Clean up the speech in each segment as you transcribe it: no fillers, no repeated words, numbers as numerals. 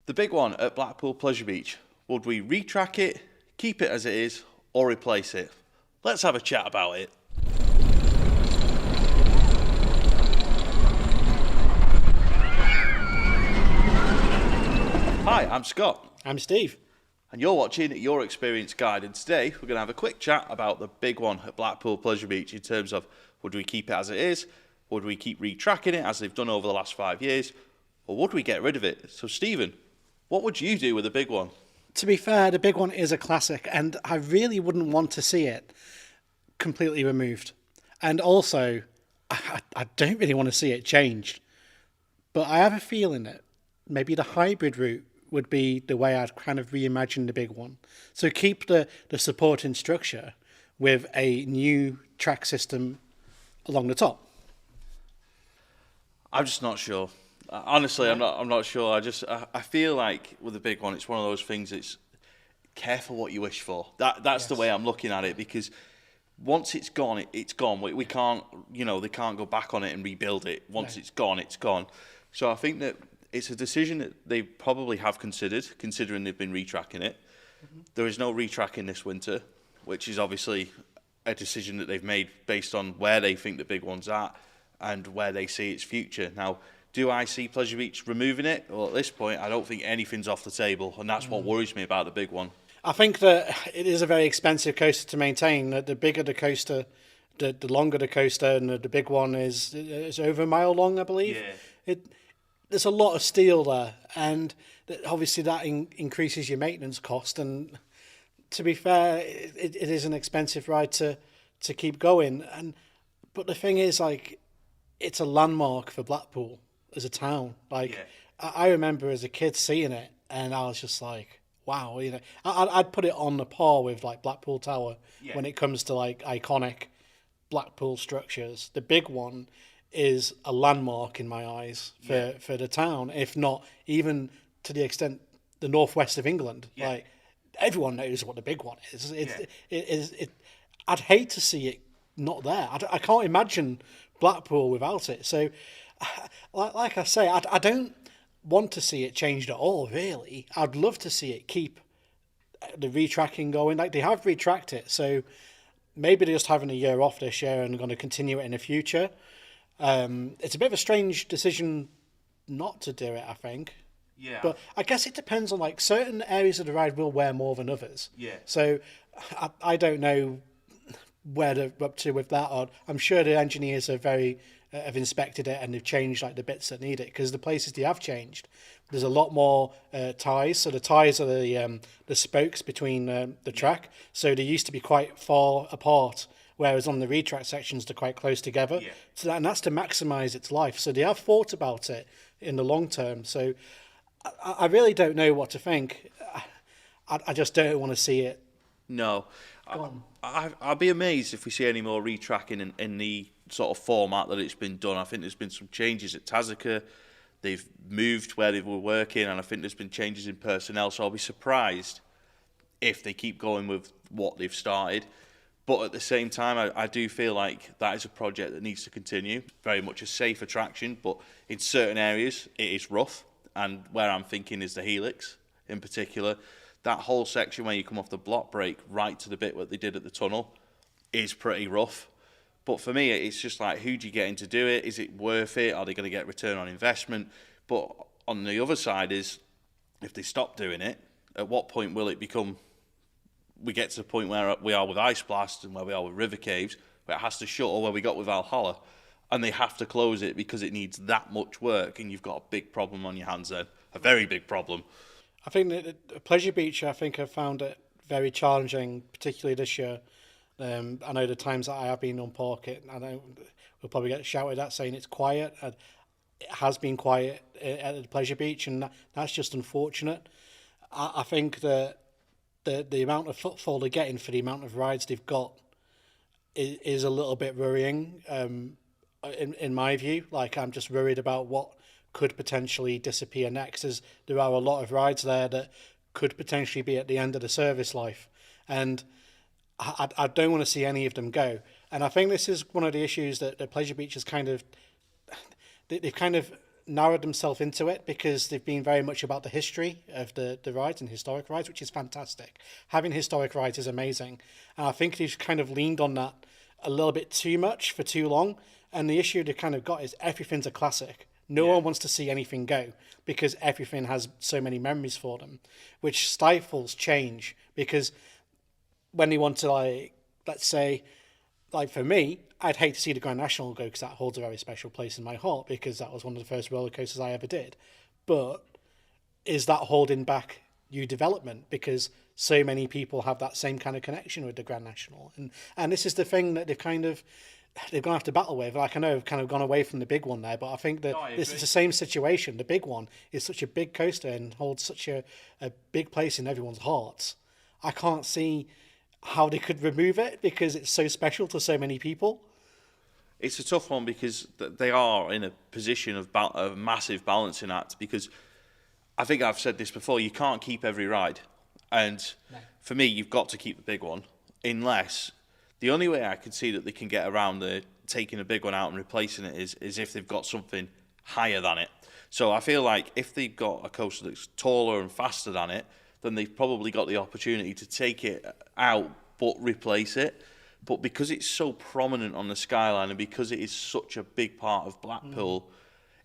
The big one at Blackpool Pleasure Beach. Would we retrack it, keep it as it is, or replace it? Let's have a chat about it. Hi, I'm Scott. I'm Steve. And you're watching Your Experience Guide. And today we're going to have a quick chat about the big one at Blackpool Pleasure Beach in terms of would we keep it as it is? Would we keep retracking it as they've done over the last 5 years? Or would we get rid of it? So, Stephen, what would you do with the big one? To be fair, the big one is a classic, and I really wouldn't want to see it completely removed. And also, I don't really want to see it changed. But I have a feeling that maybe the hybrid route would be the way I'd kind of reimagine the big one. So keep the supporting structure with a new track system along the top. I'm just not sure. Honestly, I'm not sure. I feel like with the big one, it's one of those things. It's careful what you wish for. That's Yes. the way I'm looking at it, because once it's gone, it's gone. We can't, they can't go back on it and rebuild it. Once it's gone, it's gone. So I think that it's a decision that they probably have considered, considering they've been retracking it. Mm-hmm. There is no retracking this winter, which is obviously a decision that they've made based on where they think the big one's at and where they see its future. Now, do I see Pleasure Beach removing it? Well, at this point, I don't think anything's off the table, and that's what worries me about the big one. I think that it is a very expensive coaster to maintain. The bigger the coaster, the longer the coaster, and the big one is over a mile long, I believe. Yeah. There's a lot of steel there, and obviously that increases your maintenance cost. And to be fair, it is an expensive ride to keep going. But the thing is, like, it's a landmark for Blackpool as a town. Like, I remember as a kid seeing it, and I was just like, wow, I'd put it on the par with like Blackpool Tower when it comes to like iconic Blackpool structures. The big one is a landmark in my eyes for the town, if not even to the extent the northwest of England. Like, everyone knows what the big one is. I'd hate to see it not there. I can't imagine Blackpool without it. So, like I say, I don't want to see it changed at all, really. I'd love to see it keep the retracking going. Like, they have retracked it, so maybe they're just having a year off this year and going to continue it in the future. It's a bit of a strange decision not to do it, I think. Yeah. But I guess it depends on, like, certain areas of the ride will wear more than others. Yeah. So I don't know where they're up to with that. Or I'm sure the engineers are have inspected it and they've changed like the bits that need it, because the places they have changed, there's a lot more ties. So the ties are the spokes between the track. So they used to be quite far apart, whereas on the retrack sections they're quite close together. Yeah. So and that's to maximise its life. So they have thought about it in the long term. So I really don't know what to think. I just don't want to see it. No. I'll be amazed if we see any more retracking in the sort of format that it's been done. I think there's been some changes at Tazaka. They've moved where they were working, and I think there's been changes in personnel. So I'll be surprised if they keep going with what they've started. But at the same time, I do feel like that is a project that needs to continue. Very much a safe attraction, but in certain areas it is rough. And where I'm thinking is the Helix in particular. That whole section where you come off the block break right to the bit what they did at the tunnel is pretty rough. But for me, it's just like, who do you get in to do it? Is it worth it? Are they going to get return on investment? But on the other side is, if they stop doing it, at what point will it become, we get to the point where we are with Ice Blast and where we are with River Caves, where it has to shuttle where we got with Valhalla, and they have to close it because it needs that much work, and you've got a big problem on your hands then, a very big problem. I think that Pleasure Beach, I think I've found it very challenging, particularly this year. I know the times that I have been on Park, I know we'll probably get shouted at saying it's quiet. It has been quiet at the Pleasure Beach, and that's just unfortunate. I think that the amount of footfall they're getting for the amount of rides they've got is a little bit worrying, in my view. Like, I'm just worried about what could potentially disappear next, as there are a lot of rides there that could potentially be at the end of the service life. And I don't want to see any of them go. And I think this is one of the issues that Pleasure Beach has they've kind of narrowed themselves into it because they've been very much about the history of the rides and historic rides, which is fantastic. Having historic rides is amazing. And I think they've kind of leaned on that a little bit too much for too long. And the issue they've kind of got is everything's a classic. No one wants to see anything go because everything has so many memories for them, which stifles change. Because when they want to, like, let's say, like for me, I'd hate to see the Grand National go because that holds a very special place in my heart because that was one of the first roller coasters I ever did. But is that holding back new development because so many people have that same kind of connection with the Grand National? And this is the thing that they've going to have to battle with. Like, I know I've kind of gone away from the big one there, but I think that this is the same situation. The big one is such a big coaster and holds such a big place in everyone's hearts. I can't see how they could remove it because it's so special to so many people. It's a tough one because they are in a position of a massive balancing act, because I think I've said this before, you can't keep every ride. And for me, you've got to keep the big one, unless the only way I can see that they can get around taking a big one out and replacing it is if they've got something higher than it. So I feel like if they've got a coaster that's taller and faster than it, then they've probably got the opportunity to take it out but replace it. But because it's so prominent on the skyline and because it is such a big part of Blackpool,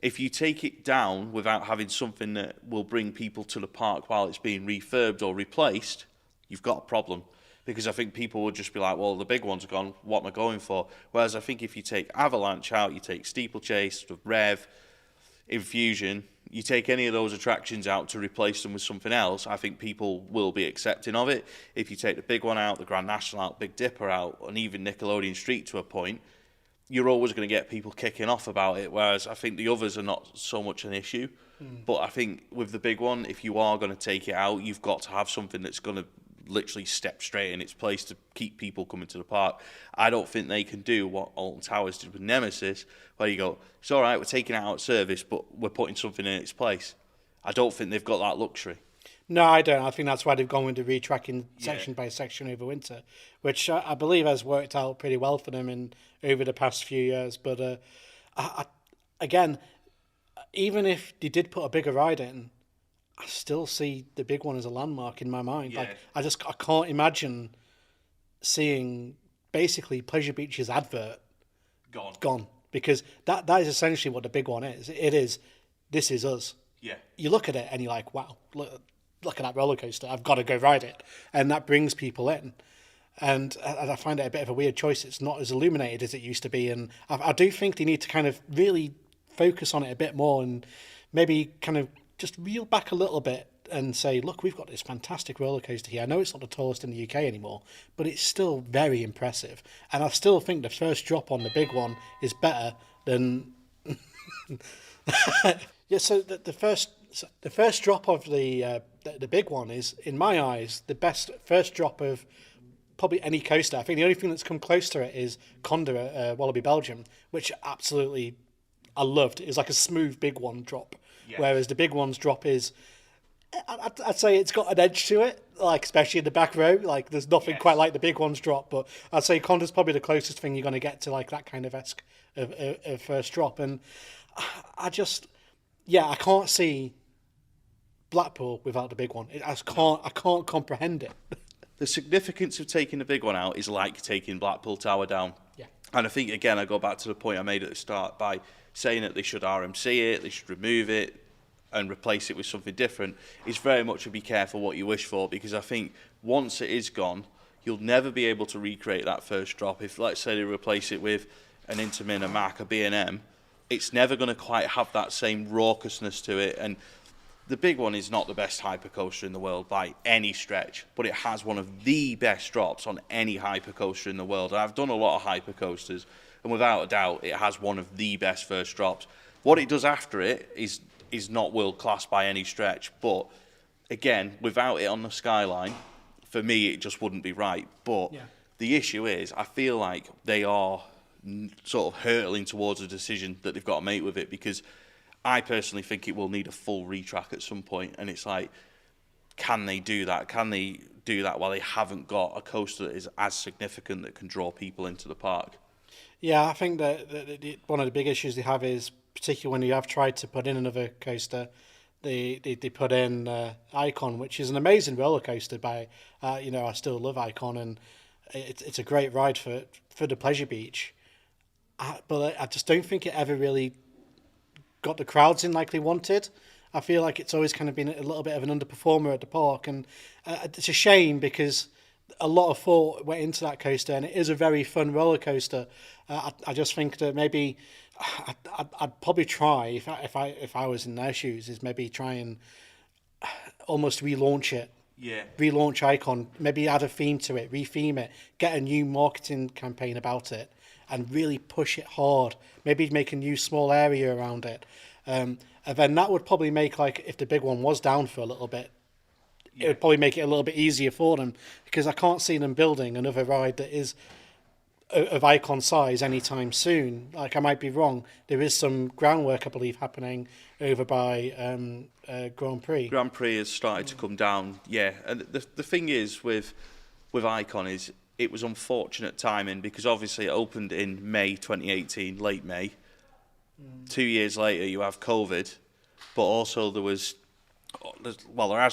if you take it down without having something that will bring people to the park while it's being refurbed or replaced, you've got a problem. Because I think people would just be like, well, the big one's gone, what am I going for? Whereas I think if you take Avalanche out, you take Steeplechase, Rev, Infusion, you take any of those attractions out to replace them with something else, I think people will be accepting of it. If you take the big one out, the Grand National out, Big Dipper out, and even Nickelodeon Street to a point, you're always going to get people kicking off about it, whereas I think the others are not so much an issue. But I think with the big one, if you are going to take it out, you've got to have something that's going to literally step straight in its place to keep people coming to the park. I don't think they can do what Alton Towers did with Nemesis, where you go, it's all right, we're taking it out of service, but we're putting something in its place. I don't think they've got that luxury. No, I don't. I think that's why they've gone with the retracking section by section over winter, which I believe has worked out pretty well for them over the past few years. But again, even if they did put a bigger ride in, I still see the big one as a landmark in my mind. Yeah. Like I can't imagine seeing basically Pleasure Beach's advert gone because that is essentially what the big one is. It is, this is us. Yeah. You look at it and you're like, wow, look at that roller coaster. I've got to go ride it, and that brings people in. And I find it a bit of a weird choice. It's not as illuminated as it used to be, and I do think they need to kind of really focus on it a bit more and maybe kind of just reel back a little bit and say, look, we've got this fantastic roller coaster here. I know it's not the tallest in the UK anymore, but it's still very impressive. And I still think the first drop on the big one is better than... Yeah, so the first drop of the big one is, in my eyes, the best first drop of probably any coaster. I think the only thing that's come close to it is Conda at Wallaby Belgium, which absolutely I loved. It was like a smooth big one drop. Yeah. Whereas the big one's drop is, I'd say it's got an edge to it, like especially in the back row. Like there's nothing quite like the big one's drop, but I'd say Conda's probably the closest thing you're going to get to like that kind of esque of first drop. And I can't see Blackpool without the big one. I can't comprehend it. The significance of taking the big one out is like taking Blackpool Tower down. Yeah. And I think, again, I go back to the point I made at the start by saying that they should RMC it, they should remove it and replace it with something different. It's very much a be careful what you wish for, because I think once it is gone, you'll never be able to recreate that first drop. If, let's say, they replace it with an Intamin, a Mac, a B&M, it's never going to quite have that same raucousness to it. And the big one is not the best hypercoaster in the world by any stretch, but it has one of the best drops on any hypercoaster in the world. And I've done a lot of hypercoasters, and without a doubt, it has one of the best first drops. What it does after it is not world class by any stretch, but again, without it on the skyline, for me, it just wouldn't be right. But the issue is, I feel like they are sort of hurtling towards a decision that they've got to make with it, because I personally think it will need a full retrack at some point, and it's like, can they do that? Can they do that while they haven't got a coaster that is as significant that can draw people into the park? Yeah, I think that one of the big issues they have is particularly when you have tried to put in another coaster, they put in Icon, which is an amazing roller coaster. I still love Icon, and it's a great ride for the pleasure beach. But I just don't think it ever really got the crowds in like they wanted. I feel like it's always kind of been a little bit of an underperformer at the park, and it's a shame because a lot of thought went into that coaster, and it is a very fun roller coaster. I just think that maybe I'd probably try if I was in their shoes, is maybe try and almost relaunch it. Yeah. Relaunch Icon, maybe add a theme to it, retheme it, get a new marketing campaign about it, and really push it hard. Maybe make a new small area around it. And then that would probably make, like, if the big one was down for a little bit, it would probably make it a little bit easier for them, because I can't see them building another ride that is of Icon size anytime soon. Like, I might be wrong. There is some groundwork, I believe, happening over by Grand Prix. Grand Prix has started to come down, yeah. And the thing is with Icon is it was unfortunate timing, because obviously it opened in May 2018, late May. 2 years later, you have COVID, but also there has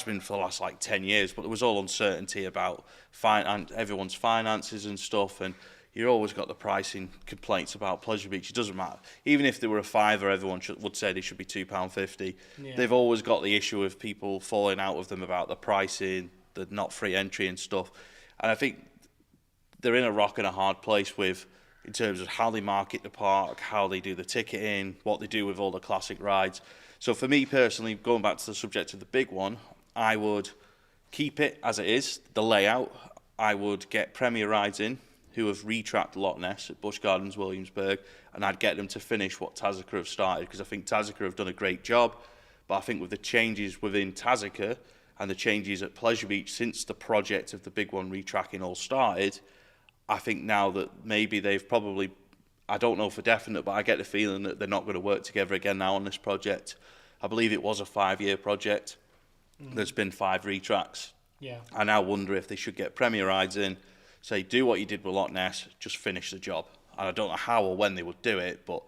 been for the last like 10 years, but there was all uncertainty about everyone's finances and stuff, and you always got the pricing complaints about Pleasure Beach. It doesn't matter. Even if they were a fiver, everyone would say they should be £2.50. Yeah. They've always got the issue of people falling out of them about the pricing, the not free entry and stuff. And I think they're in a rock and a hard place in terms of how they market the park, how they do the ticketing, what they do with all the classic rides. So for me personally, going back to the subject of the big one, I would keep it as it is, the layout. I would get Premier Rides in, who have retracked Loch Ness at Busch Gardens, Williamsburg, and I'd get them to finish what Tazica have started, because I think Tazica have done a great job. But I think with the changes within Tazica and the changes at Pleasure Beach since the project of the big one retracking all started, I think now that maybe they've probably, I don't know for definite, but I get the feeling that they're not going to work together again now on this project. I believe it was a 5-year project. There's been 5 retracks. Yeah. I now wonder if they should get Premier Rides in, say, do what you did with Loch Ness, just finish the job. And I don't know how or when they would do it, but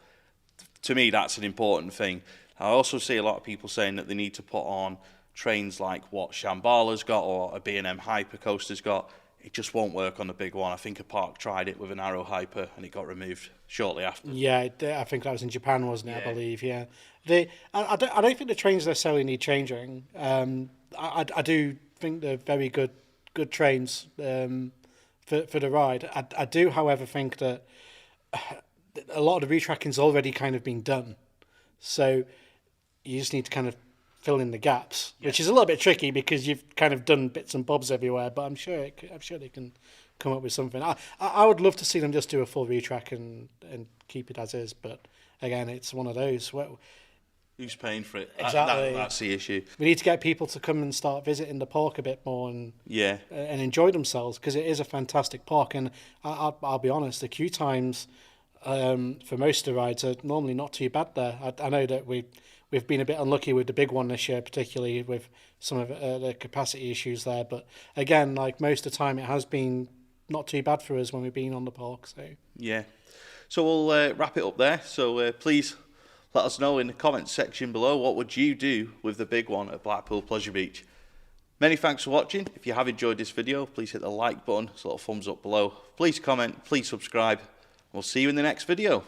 to me, that's an important thing. I also see a lot of people saying that they need to put on trains like what Shambhala's got or a B&M Hyper Coaster's got. It just won't work on the big one. I think a park tried it with an Arrow Hyper and it got removed shortly after. Yeah, I think that was in Japan, wasn't it? Yeah. I believe, yeah. I don't think the trains necessarily need changing. I do think they're very good trains for the ride. I do, however, think that a lot of the retracking's already kind of been done. So you just need to kind of fill in the gaps, which is a little bit tricky because you've kind of done bits and bobs everywhere. But I'm sure they can come up with something. I would love to see them just do a full retrack and keep it as is. But again, it's one of those. Who's paying for it? Exactly. That's the issue. We need to get people to come and start visiting the park a bit more and enjoy themselves, because it is a fantastic park. And I'll be honest, the queue times for most of the rides are normally not too bad there. I know that we've been a bit unlucky with the big one this year, particularly with some of the capacity issues there. But again, like most of the time, it has been not too bad for us when we've been on the park. So we'll wrap it up there. So please let us know in the comments section below, what would you do with the big one at Blackpool Pleasure Beach? Many thanks for watching. If you have enjoyed this video, please hit the like button, a little thumbs up below. Please comment, please subscribe. We'll see you in the next video.